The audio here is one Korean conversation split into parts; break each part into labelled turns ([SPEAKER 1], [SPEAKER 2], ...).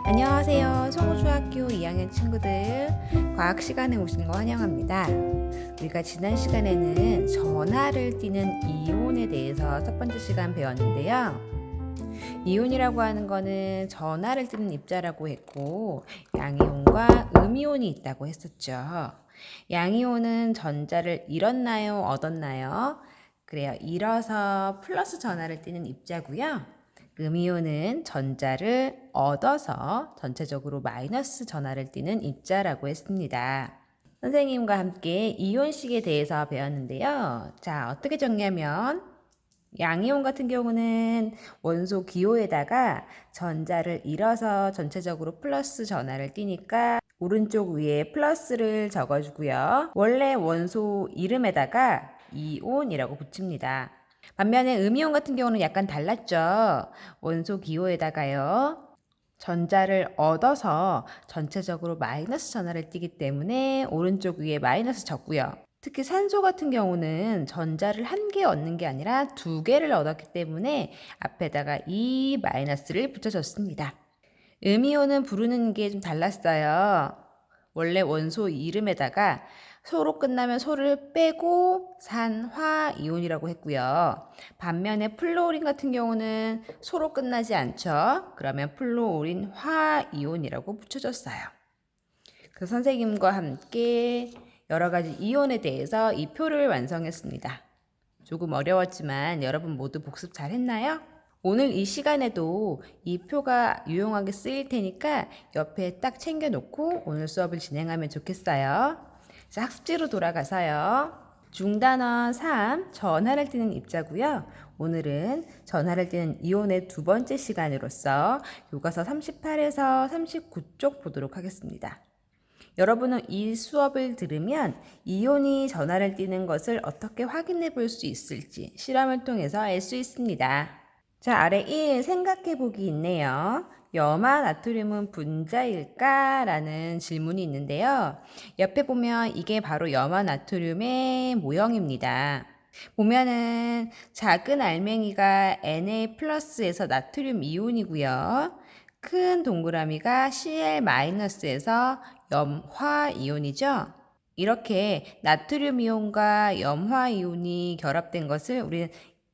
[SPEAKER 1] 안녕하세요. 송우중학교 2학년 친구들, 과학 시간에 오신 거 환영합니다. 우리가 지난 시간에는 전하를 띠는 이온에 대해서 첫 번째 시간 배웠는데요. 이온이라고 하는 거는 전하를 띠는 입자라고 했고, 양이온과 음이온이 있다고 했었죠. 양이온은 전자를 잃었나요? 얻었나요? 그래요. 잃어서 플러스 전하를 띠는 입자고요. 음이온은 전자를 얻어서 전체적으로 마이너스 전하를 띠는 입자라고 했습니다. 선생님과 함께 이온식에 대해서 배웠는데요. 자, 어떻게 정리하면 양이온 같은 경우는 원소 기호에다가 전자를 잃어서 전체적으로 플러스 전하를 띠니까 오른쪽 위에 플러스를 적어주고요. 원래 원소 이름에다가 이온이라고 붙입니다. 반면에 음이온 같은 경우는 약간 달랐죠. 원소 기호에다가요. 전자를 얻어서 전체적으로 마이너스 전하를 띠기 때문에 오른쪽 위에 마이너스 적고요. 특히 산소 같은 경우는 전자를 한 개 얻는 게 아니라 두 개를 얻었기 때문에 앞에다가 이 마이너스를 붙여줬습니다. 음이온은 부르는 게 좀 달랐어요. 원래 원소 이름에다가 소로 끝나면 소를 빼고 산화이온이라고 했고요. 반면에 플로린 같은 경우는 소로 끝나지 않죠. 그러면 플로린 화이온이라고 붙여줬어요. 그 선생님과 함께 여러 가지 이온에 대해서 이 표를 완성했습니다. 조금 어려웠지만 여러분 모두 복습 잘 했나요? 오늘 이 시간에도 이 표가 유용하게 쓰일 테니까 옆에 딱 챙겨놓고 오늘 수업을 진행하면 좋겠어요. 자, 학습지로 돌아가서요. 중단원 3, 전하를 띠는 입자고요. 오늘은 전하를 띠는 이온의 두 번째 시간으로서 교과서 38에서 39쪽 보도록 하겠습니다. 여러분은 이 수업을 들으면 이온이 전하를 띠는 것을 어떻게 확인해 볼 수 있을지 실험을 통해서 알 수 있습니다. 자, 아래 1 생각해 보기 있네요. 염화 나트륨은 분자일까? 라는 질문이 있는데요. 옆에 보면 이게 바로 염화 나트륨의 모형입니다. 보면은 작은 알맹이가 Na+에서 나트륨 이온이고요. 큰 동그라미가 Cl-에서 염화 이온이죠. 이렇게 나트륨 이온과 염화 이온이 결합된 것을 우리는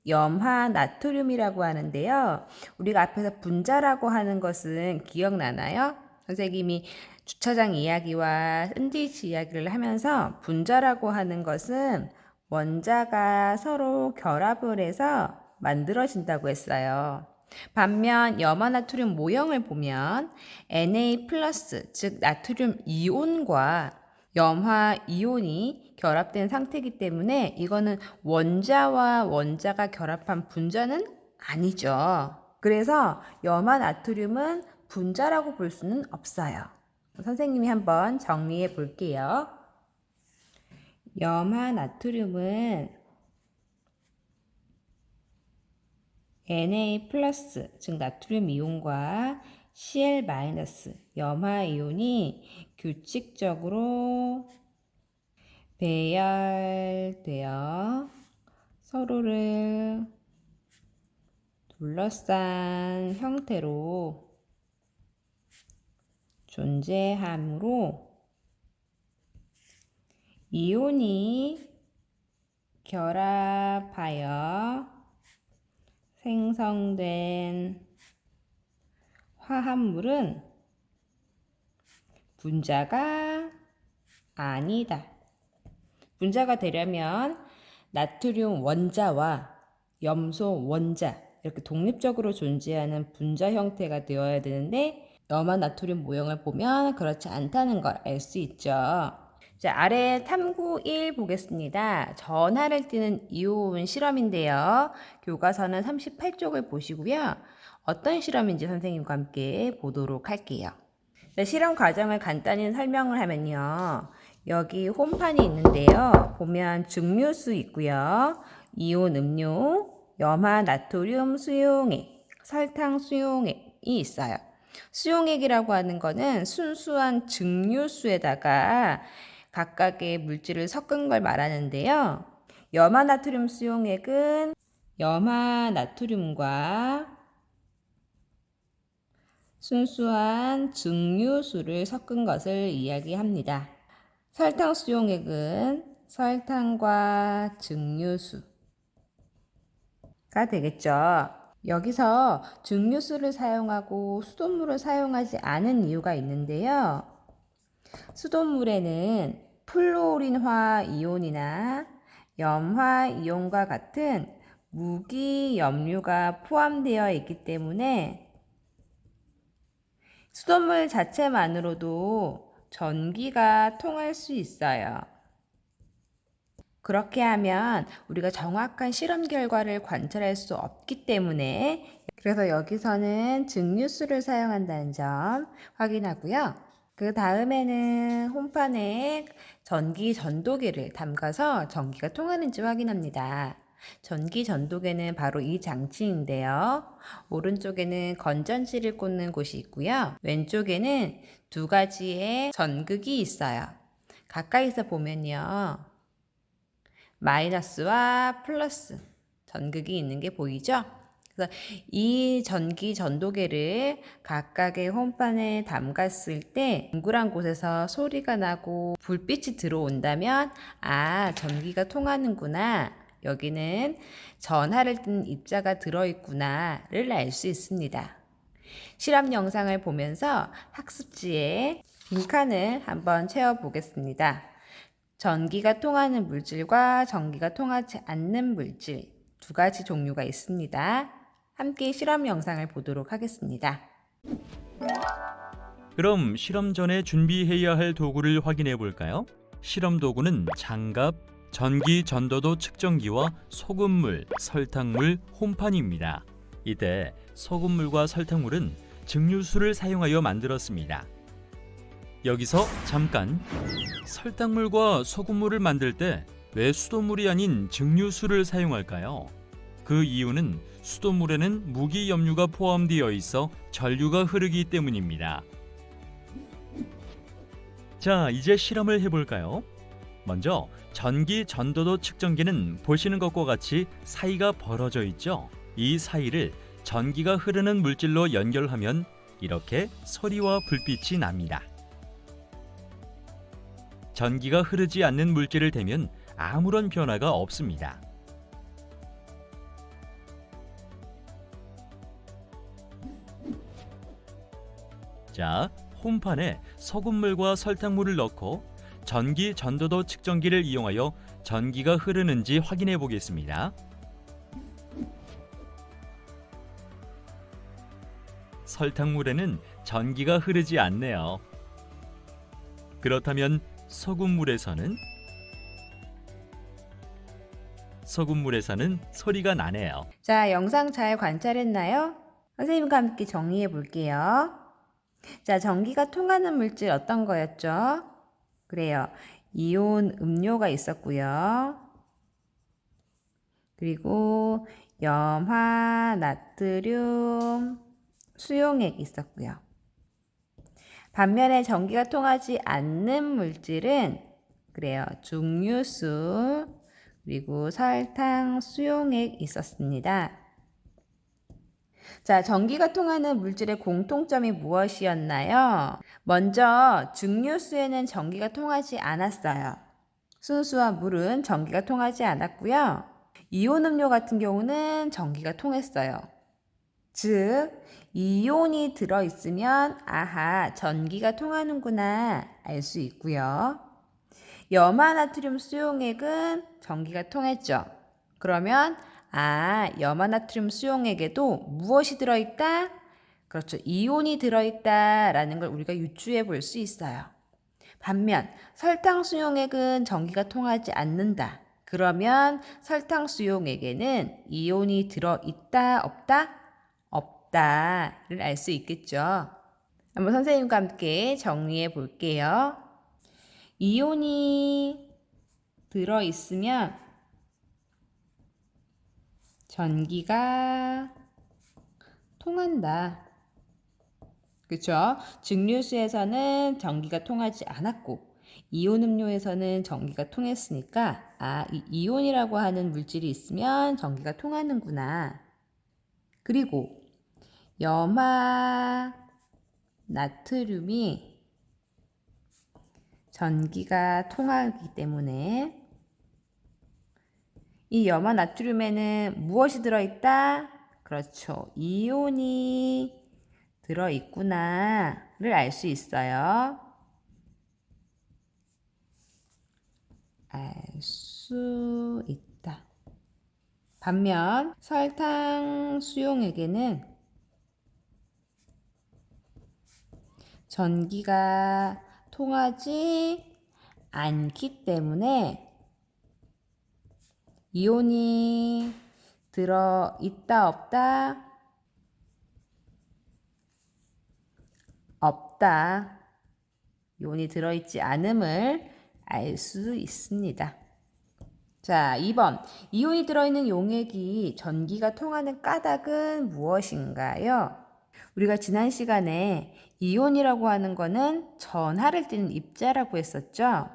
[SPEAKER 1] 염화 나트륨이라고 하는데요. 우리가 앞에서 분자라고 하는 것은 기억나나요? 선생님이 주차장 이야기와 샌드위치 이야기를 하면서 분자라고 하는 것은 원자가 서로 결합을 해서 만들어진다고 했어요. 반면 염화나트륨 모형을 보면 Na+, 즉 나트륨 이온과 염화 이온이 결합된 상태이기 때문에 이거는 원자와 원자가 결합한 분자는 아니죠. 그래서 염화나트륨은 분자라고 볼 수는 없어요. 선생님이 한번 정리해 볼게요. 염화나트륨은 Na+, 즉 나트륨 이온과 Cl- 염화 이온이 규칙적으로 배열되어 서로를 둘러싼 형태로 존재하므로 이온이 결합하여 생성된 화합물은 분자가 아니다. 분자가 되려면 나트륨 원자와 염소 원자 이렇게 독립적으로 존재하는 분자 형태가 되어야 되는데 염화 나트륨 모형을 보면 그렇지 않다는 걸 알 수 있죠. 자, 아래 탐구 1 보겠습니다. 전하를 띠는 이온 실험인데요. 교과서는 38쪽을 보시고요. 어떤 실험인지 선생님과 함께 보도록 할게요. 자, 실험 과정을 간단히 설명을 하면요. 여기 홈판이 있는데요. 보면 증류수 있고요. 이온 음료, 염화 나트륨 수용액, 설탕 수용액이 있어요. 수용액이라고 하는 거는 순수한 증류수에다가 각각의 물질을 섞은 걸 말하는데요. 염화 나트륨 수용액은 염화 나트륨과 순수한 증류수를 섞은 것을 이야기합니다. 설탕 수용액은 설탕과 증류수가 되겠죠. 여기서 증류수를 사용하고 수돗물을 사용하지 않은 이유가 있는데요. 수돗물에는 플로린화 이온이나 염화 이온과 같은 무기염류가 포함되어 있기 때문에 수돗물 자체만으로도 전기가 통할 수 있어요. 그렇게 하면 우리가 정확한 실험 결과를 관찰할 수 없기 때문에 그래서 여기서는 증류수를 사용한다는 점 확인하고요. 그 다음에는 홈판에 전기 전도계를 담가서 전기가 통하는지 확인합니다. 전기 전도계는 바로 이 장치인데요. 오른쪽에는 건전지를 꽂는 곳이 있고요. 왼쪽에는 두 가지의 전극이 있어요. 가까이서 보면요. 마이너스와 플러스 전극이 있는 게 보이죠? 그래서 이 전기 전도계를 각각의 홈판에 담갔을 때 동그란 곳에서 소리가 나고 불빛이 들어온다면 전기가 통하는구나. 여기는 전하를 띤 입자가 들어있구나를 알 수 있습니다. 실험 영상을 보면서 학습지에 빈칸을 한번 채워보겠습니다. 전기가 통하는 물질과 전기가 통하지 않는 물질 두 가지 종류가 있습니다. 함께 실험 영상을 보도록 하겠습니다.
[SPEAKER 2] 그럼 실험 전에 준비해야 할 도구를 확인해 볼까요? 실험 도구는 장갑, 전기 전도도 측정기와 소금물, 설탕물, 홈판입니다. 이때 소금물과 설탕물은 증류수를 사용하여 만들었습니다. 여기서 잠깐, 설탕물과 소금물을 만들 때 왜 수돗물이 아닌 증류수를 사용할까요? 그 이유는 수돗물에는 무기염류가 포함되어 있어 전류가 흐르기 때문입니다. 자, 이제 실험을 해볼까요? 먼저 전기 전도도 측정기는 보시는 것과 같이 사이가 벌어져 있죠? 이 사이를 전기가 흐르는 물질로 연결하면 이렇게 소리와 불빛이 납니다. 전기가 흐르지 않는 물질을 대면 아무런 변화가 없습니다. 자, 홈판에 소금물과 설탕물을 넣고 전기 전도도 측정기를 이용하여 전기가 흐르는지 확인해 보겠습니다. 설탕물에는 전기가 흐르지 않네요. 그렇다면 소금물에서는 소리가 나네요.
[SPEAKER 1] 자, 영상 잘 관찰했나요? 선생님과 함께 정리해 볼게요. 자, 전기가 통하는 물질 어떤 거였죠? 그래요. 이온 음료가 있었고요. 그리고 염화 나트륨 수용액 있었고요. 반면에 전기가 통하지 않는 물질은 그래요. 증류수 그리고 설탕 수용액 있었습니다. 자, 전기가 통하는 물질의 공통점이 무엇이었나요? 먼저 증류수에는 전기가 통하지 않았어요. 순수와 물은 전기가 통하지 않았고요. 이온 음료 같은 경우는 전기가 통했어요. 즉, 이온이 들어있으면 전기가 통하는구나 알 수 있고요. 염화나트륨 수용액은 전기가 통했죠. 그러면 염화나트륨 수용액에도 무엇이 들어있다? 그렇죠. 이온이 들어있다라는 걸 우리가 유추해 볼 수 있어요. 반면 설탕 수용액은 전기가 통하지 않는다. 그러면 설탕 수용액에는 이온이 들어있다, 없다? 없다를 알 수 있겠죠. 한번 선생님과 함께 정리해 볼게요. 이온이 들어있으면 전기가 통한다. 그렇죠? 증류수에서는 전기가 통하지 않았고 이온 음료에서는 전기가 통했으니까 이 이온이라고 하는 물질이 있으면 전기가 통하는구나. 그리고 염화 나트륨이 전기가 통하기 때문에 이 염화 나트륨에는 무엇이 들어있다? 그렇죠. 이온이 들어있구나를 알 수 있어요. 알 수 있다. 반면 설탕 수용액에는 전기가 통하지 않기 때문에 이온이 들어있다 없다? 없다. 이온이 들어있지 않음을 알 수 있습니다. 자, 2번. 이온이 들어있는 용액이 전기가 통하는 까닭은 무엇인가요? 우리가 지난 시간에 이온이라고 하는 거는 전하를 띠는 입자라고 했었죠.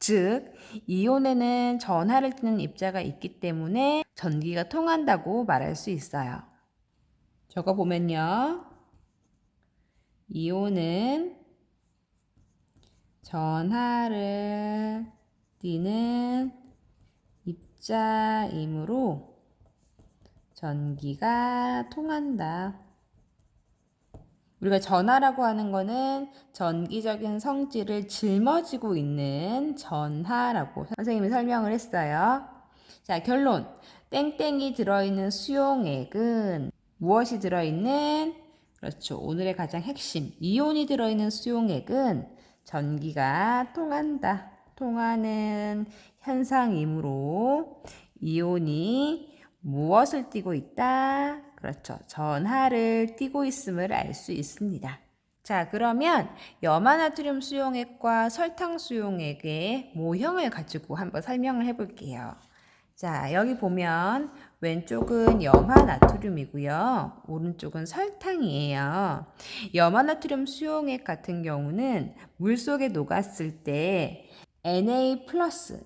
[SPEAKER 1] 즉, 이온에는 전하를 띠는 입자가 있기 때문에 전기가 통한다고 말할 수 있어요. 적어보면요. 이온은 전하를 띠는 입자이므로 전기가 통한다. 우리가 전하라고 하는 거는 전기적인 성질을 짊어지고 있는 전하라고 선생님이 설명을 했어요. 자, 결론. 땡땡이 들어있는 수용액은 무엇이 들어있는? 그렇죠. 오늘의 가장 핵심. 이온이 들어있는 수용액은 전기가 통한다. 통하는 현상이므로 이온이 무엇을 띠고 있다? 그렇죠. 전하를 띠고 있음을 알 수 있습니다. 자, 그러면 염화나트륨 수용액과 설탕 수용액의 모형을 가지고 한번 설명을 해볼게요. 자, 여기 보면 왼쪽은 염화나트륨이고요. 오른쪽은 설탕이에요. 염화나트륨 수용액 같은 경우는 물속에 녹았을 때 Na+,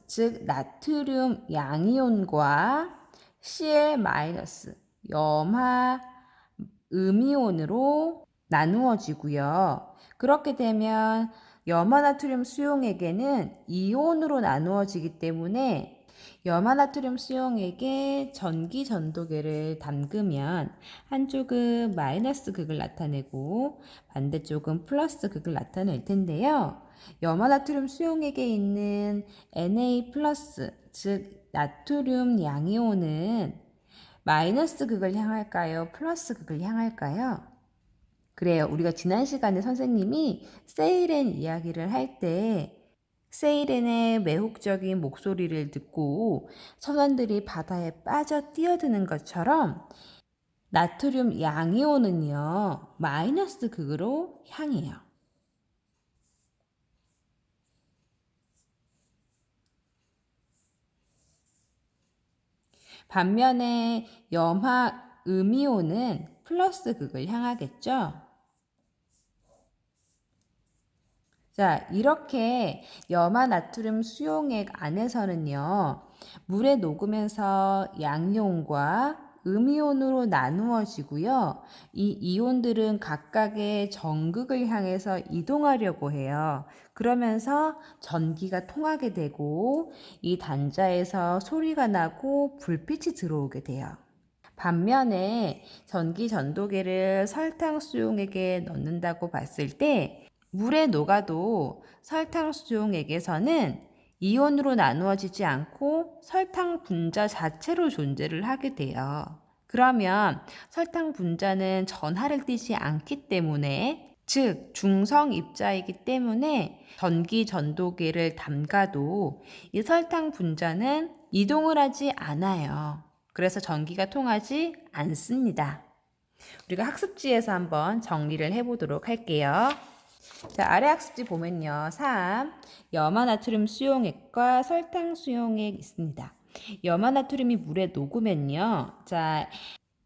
[SPEAKER 1] 즉 나트륨 양이온과 Cl-, 염화 음이온으로 나누어지고요. 그렇게 되면 염화나트륨 수용액에는 이온으로 나누어지기 때문에 염화나트륨 수용액에 전기 전도계를 담그면 한쪽은 마이너스 극을 나타내고 반대쪽은 플러스 극을 나타낼 텐데요. 염화나트륨 수용액에 있는 Na+, 즉 나트륨 양이온은 마이너스 극을 향할까요? 플러스 극을 향할까요? 그래요. 우리가 지난 시간에 선생님이 세이렌 이야기를 할 때 세이렌의 매혹적인 목소리를 듣고 선원들이 바다에 빠져 뛰어드는 것처럼 나트륨 양이온은요, 마이너스 극으로 향해요. 반면에 염화 음이온은 플러스 극을 향하겠죠. 자, 이렇게 염화 나트륨 수용액 안에서는요, 물에 녹으면서 양이온과 음이온으로 나누어지고요. 이 이온들은 각각의 전극을 향해서 이동하려고 해요. 그러면서 전기가 통하게 되고 이 단자에서 소리가 나고 불빛이 들어오게 돼요. 반면에 전기 전도계를 설탕 수용액에 넣는다고 봤을 때 물에 녹아도 설탕 수용액에서는 이온으로 나누어지지 않고 설탕 분자 자체로 존재를 하게 돼요. 그러면 설탕 분자는 전하를 띠지 않기 때문에, 즉 중성 입자이기 때문에 전기 전도계를 담가도 이 설탕 분자는 이동을 하지 않아요. 그래서 전기가 통하지 않습니다. 우리가 학습지에서 한번 정리를 해보도록 할게요. 자, 아래 학습지 보면요. 3. 염화나트륨 수용액과 설탕 수용액 있습니다. 염화나트륨이 물에 녹으면요. 자,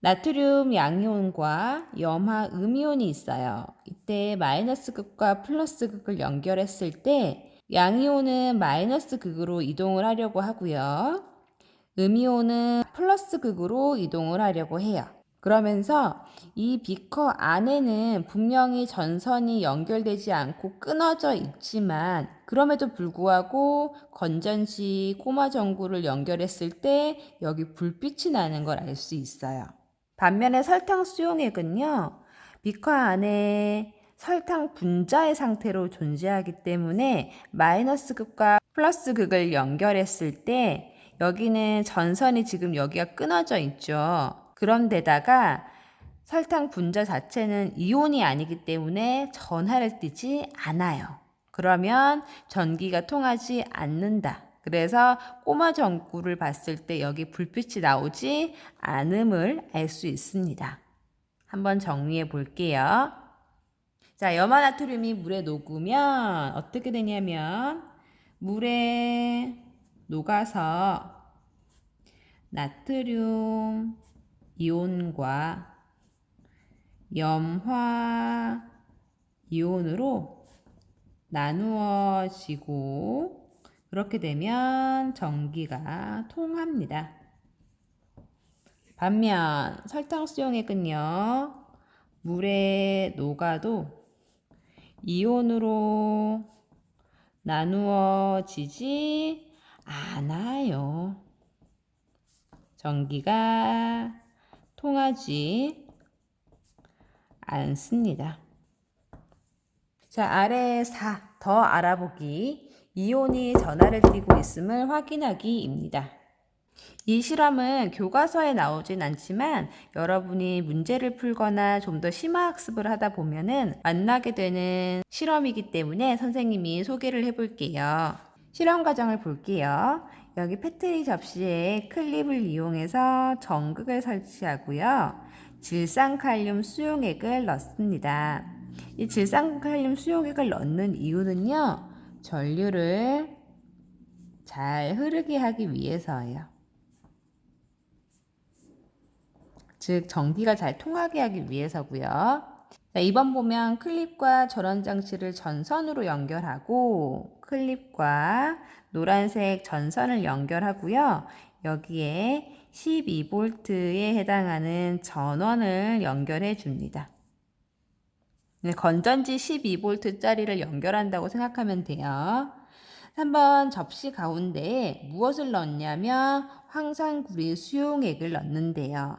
[SPEAKER 1] 나트륨 양이온과 염화 음이온이 있어요. 이때 마이너스 극과 플러스 극을 연결했을 때 양이온은 마이너스 극으로 이동을 하려고 하고요. 음이온은 플러스 극으로 이동을 하려고 해요. 그러면서 이 비커 안에는 분명히 전선이 연결되지 않고 끊어져 있지만 그럼에도 불구하고 건전지 꼬마 전구를 연결했을 때 여기 불빛이 나는 걸 알 수 있어요. 반면에 설탕 수용액은요, 비커 안에 설탕 분자의 상태로 존재하기 때문에 마이너스 극과 플러스 극을 연결했을 때 여기는 전선이 지금 여기가 끊어져 있죠. 그런데다가 설탕 분자 자체는 이온이 아니기 때문에 전하를 띠지 않아요. 그러면 전기가 통하지 않는다. 그래서 꼬마 전구를 봤을 때 여기 불빛이 나오지 않음을 알 수 있습니다. 한번 정리해 볼게요. 자, 염화나트륨이 물에 녹으면 어떻게 되냐면 물에 녹아서 나트륨 이온과 염화 이온으로 나누어지고 그렇게 되면 전기가 통합니다. 반면 설탕 수용액은요, 물에 녹아도 이온으로 나누어지지 않아요. 전기가 통하지 않습니다. 자, 아래 4. 더 알아보기. 이온이 전하를 띠고 있음을 확인하기입니다. 이 실험은 교과서에 나오진 않지만 여러분이 문제를 풀거나 좀 더 심화학습을 하다 보면은 만나게 되는 실험이기 때문에 선생님이 소개를 해볼게요. 실험 과정을 볼게요. 여기 페트리 접시에 클립을 이용해서 전극을 설치하고요. 질산칼륨 수용액을 넣습니다. 이 질산칼륨 수용액을 넣는 이유는요, 전류를 잘 흐르게 하기 위해서예요. 즉 전기가 잘 통하게 하기 위해서고요. 자, 2번 보면 클립과 전원장치를 전선으로 연결하고 클립과 노란색 전선을 연결하고요. 여기에 12V에 해당하는 전원을 연결해 줍니다. 건전지 12V짜리를 연결한다고 생각하면 돼요. 3번 접시 가운데에 무엇을 넣냐면 황산구리 수용액을 넣는데요.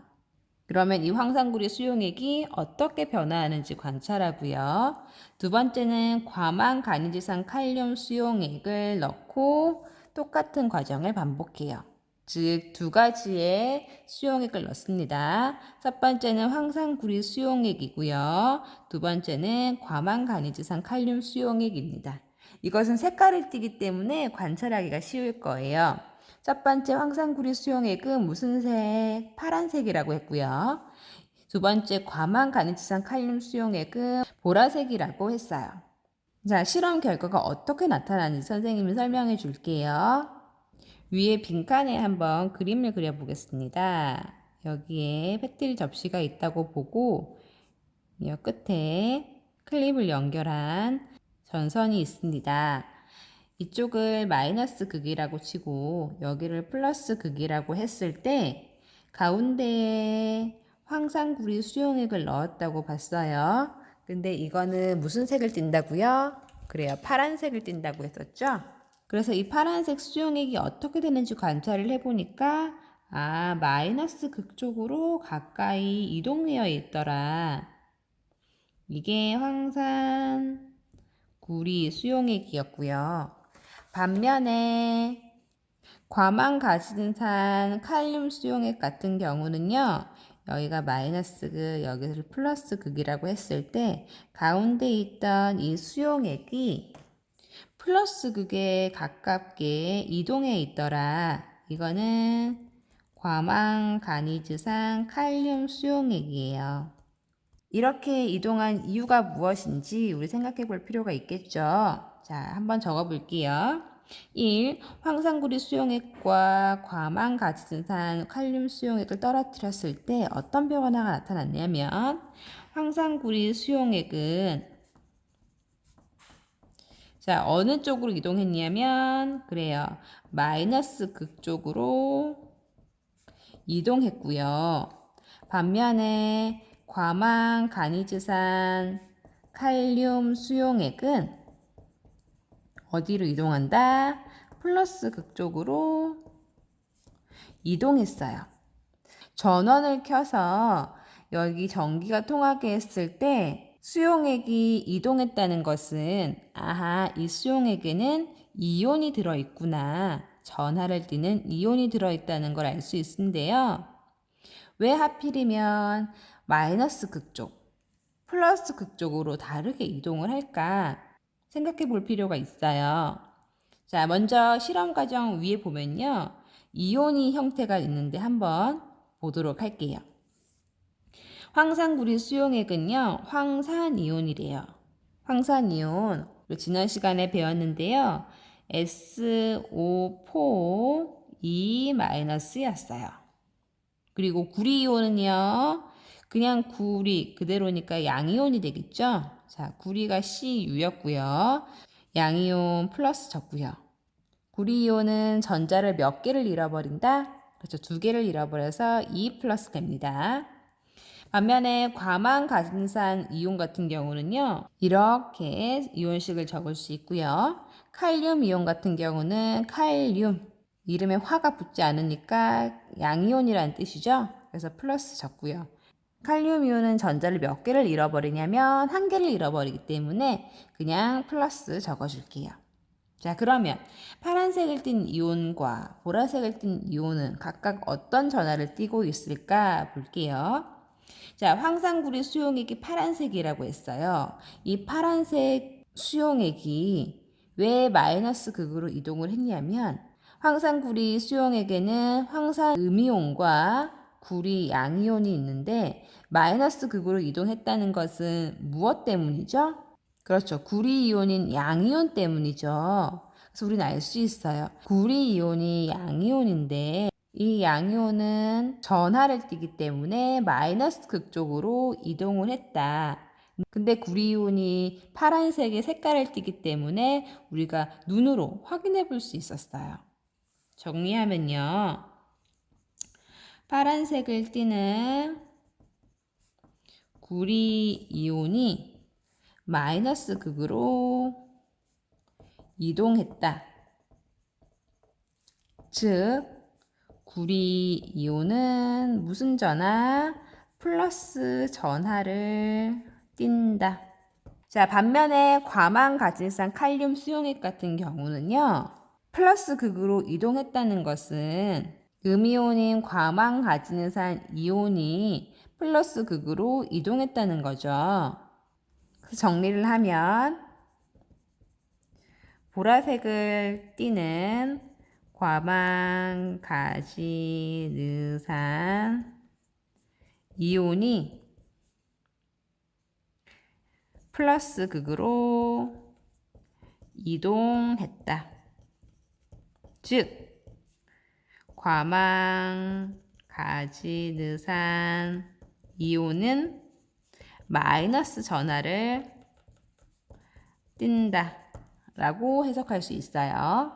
[SPEAKER 1] 그러면 이 황산구리 수용액이 어떻게 변화하는지 관찰하고요. 두 번째는 과만 간이지산 칼륨 수용액을 넣고 똑같은 과정을 반복해요. 즉, 두 가지의 수용액을 넣습니다. 첫 번째는 황산구리 수용액이고요. 두 번째는 과만 간이지산 칼륨 수용액입니다. 이것은 색깔을 띠기 때문에 관찰하기가 쉬울 거예요. 첫 번째 황산구리 수용액은 무슨 색? 파란색이라고 했고요. 두 번째 과만 간이지산 칼륨 수용액은 보라색이라고 했어요. 자, 실험 결과가 어떻게 나타나는지 선생님이 설명해 줄게요. 위에 빈칸에 한번 그림을 그려보겠습니다. 여기에 팩트리 접시가 있다고 보고 이 끝에 클립을 연결한 전선이 있습니다. 이쪽을 마이너스 극이라고 치고 여기를 플러스 극이라고 했을 때 가운데에 황산구리 수용액을 넣었다고 봤어요. 근데 이거는 무슨 색을 띈다고요? 그래요. 파란색을 띈다고 했었죠? 그래서 이 파란색 수용액이 어떻게 되는지 관찰을 해보니까 마이너스 극 쪽으로 가까이 이동되어 있더라. 이게 황산구리 수용액이었고요. 반면에 과만 가진산 칼륨 수용액 같은 경우는요. 여기가 마이너스 극, 여기를 플러스 극이라고 했을 때 가운데 있던 이 수용액이 플러스 극에 가깝게 이동해 있더라. 이거는 과만 간이지산 칼륨 수용액이에요. 이렇게 이동한 이유가 무엇인지 우리 생각해 볼 필요가 있겠죠. 자, 한번 적어 볼게요. 1. 황산구리 수용액과 과만 가진산 칼륨 수용액을 떨어뜨렸을 때 어떤 변화가 나타났냐면 황산구리 수용액은 자, 어느 쪽으로 이동했냐면 그래요. 마이너스 극 쪽으로 이동했고요. 반면에 과망 가니즈산 칼륨 수용액은 어디로 이동한다? 플러스 극쪽으로 이동했어요. 전원을 켜서 여기 전기가 통하게 했을 때 수용액이 이동했다는 것은 이 수용액에는 이온이 들어있구나. 전하를 띠는 이온이 들어있다는 걸 알 수 있는데요. 왜 하필이면 마이너스 극쪽, 플러스 극쪽으로 다르게 이동을 할까 생각해 볼 필요가 있어요. 자, 먼저 실험 과정 위에 보면요. 이온이 형태가 있는데 한번 보도록 할게요. 황산구리 수용액은요. 황산이온이래요. 황산이온, 지난 시간에 배웠는데요. SO4-2-였어요. 그리고 구리이온은요. 그냥 구리 그대로니까 양이온이 되겠죠. 자, 구리가 Cu였고요. 양이온 플러스 졌고요. 구리이온은 전자를 몇 개를 잃어버린다? 그렇죠. 2개를 잃어버려서 2 플러스 됩니다. 반면에 과망가진산 이온 같은 경우는요. 이렇게 이온식을 적을 수 있고요. 칼륨 이온 같은 경우는 칼륨, 이름에 화가 붙지 않으니까 양이온이라는 뜻이죠. 그래서 플러스 적고요. 칼륨 이온은 전자를 몇 개를 잃어버리냐면 1개를 잃어버리기 때문에 그냥 플러스 적어줄게요. 자, 그러면 파란색을 띤 이온과 보라색을 띤 이온은 각각 어떤 전하를 띠고 있을까 볼게요. 자, 황산구리 수용액이 파란색이라고 했어요. 이 파란색 수용액이 왜 마이너스 극으로 이동을 했냐면 황산구리 수용액에는 황산 음이온과 구리 양이온이 있는데 마이너스 극으로 이동했다는 것은 무엇 때문이죠? 그렇죠. 구리 이온인 양이온 때문이죠. 그래서 우리는 알 수 있어요. 구리 이온이 양이온인데 이 양이온은 전하를 띠기 때문에 마이너스 극쪽으로 이동을 했다. 근데 구리 이온이 파란색의 색깔을 띠기 때문에 우리가 눈으로 확인해 볼 수 있었어요. 정리하면요. 파란색을 띠는 구리 이온이 마이너스 극으로 이동했다. 즉, 구리 이온은 무슨 전하? 플러스 전하를 띈다. 자, 반면에 과망가진산 칼륨 수용액 같은 경우는요. 플러스 극으로 이동했다는 것은 음이온인 과망가진산 이온이 플러스 극으로 이동했다는 거죠. 그래서 정리를 하면 보라색을 띠는 과망가진산 이온이 플러스 극으로 이동했다. 즉, 과망가진산 이온은 마이너스 전하를 띈다 라고 해석할 수 있어요.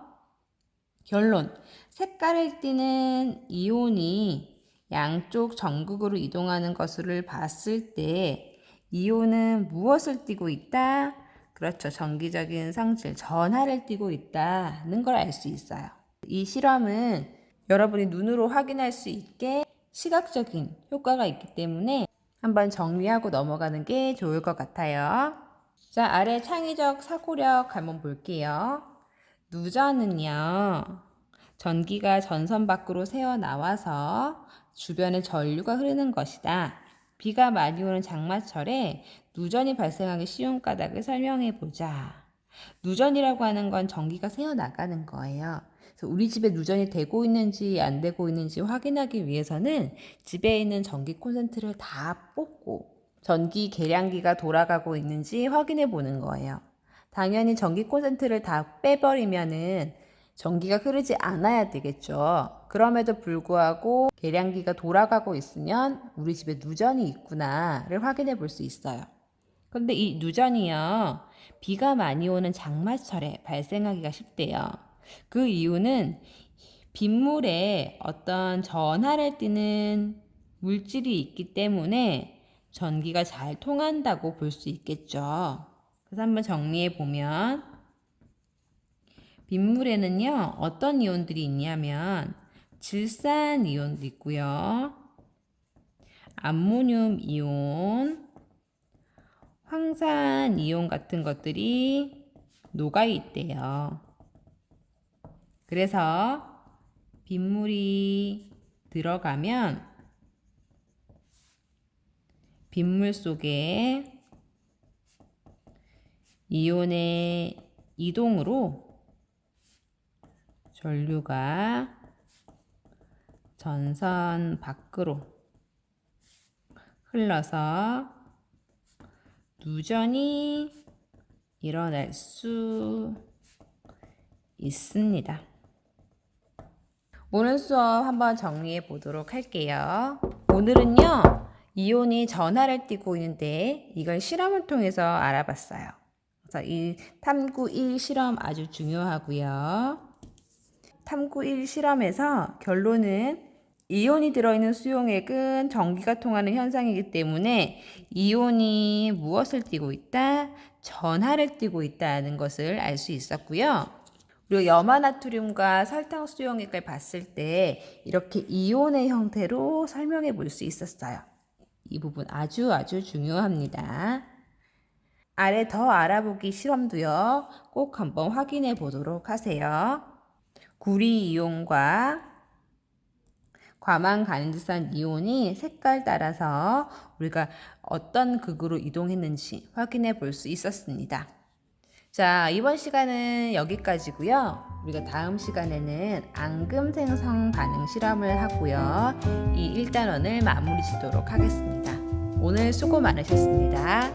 [SPEAKER 1] 결론, 색깔을 띠는 이온이 양쪽 전극으로 이동하는 것을 봤을 때 이온은 무엇을 띠고 있다? 그렇죠. 전기적인 성질, 전하를 띠고 있다는 걸 알 수 있어요. 이 실험은 여러분이 눈으로 확인할 수 있게 시각적인 효과가 있기 때문에 한번 정리하고 넘어가는 게 좋을 것 같아요. 자, 아래 창의적 사고력 한번 볼게요. 누전은요, 전기가 전선 밖으로 새어나와서 주변에 전류가 흐르는 것이다. 비가 많이 오는 장마철에 누전이 발생하기 쉬운 까닭을 설명해 보자. 누전이라고 하는 건 전기가 새어나가는 거예요. 그래서 우리 집에 누전이 되고 있는지 안 되고 있는지 확인하기 위해서는 집에 있는 전기 콘센트를 다 뽑고 전기 계량기가 돌아가고 있는지 확인해 보는 거예요. 당연히 전기 콘센트를 다 빼버리면은 전기가 흐르지 않아야 되겠죠. 그럼에도 불구하고 계량기가 돌아가고 있으면 우리 집에 누전이 있구나를 확인해 볼 수 있어요. 그런데 이 누전이요, 비가 많이 오는 장마철에 발생하기가 쉽대요. 그 이유는 빗물에 어떤 전하를 띠는 물질이 있기 때문에 전기가 잘 통한다고 볼 수 있겠죠. 그래서 한번 정리해 보면 빗물에는요, 어떤 이온들이 있냐면 질산 이온도 있고요. 암모늄 이온, 황산 이온 같은 것들이 녹아 있대요. 그래서 빗물이 들어가면 빗물 속에 이온의 이동으로 전류가 전선 밖으로 흘러서 누전이 일어날 수 있습니다. 오늘 수업 한번 정리해 보도록 할게요. 오늘은요, 이온이 전하를 띠고 있는데 이걸 실험을 통해서 알아봤어요. 그래서 이 탐구 1 실험 아주 중요하고요. 탐구 1 실험에서 결론은 이온이 들어있는 수용액은 전기가 통하는 현상이기 때문에 이온이 무엇을 띠고 있다? 전하를 띠고 있다는 것을 알 수 있었고요. 그리고 염화나트륨과 설탕 수용액을 봤을 때 이렇게 이온의 형태로 설명해 볼 수 있었어요. 이 부분 아주 중요합니다. 아래 더 알아보기 실험도요, 꼭 한번 확인해 보도록 하세요. 구리 이온과 과망간질산 이온이 색깔 따라서 우리가 어떤 극으로 이동했는지 확인해 볼 수 있었습니다. 자, 이번 시간은 여기까지고요. 우리가 다음 시간에는 앙금 생성 반응 실험을 하고요. 이 1단원을 마무리 짓도록 하겠습니다. 오늘 수고 많으셨습니다.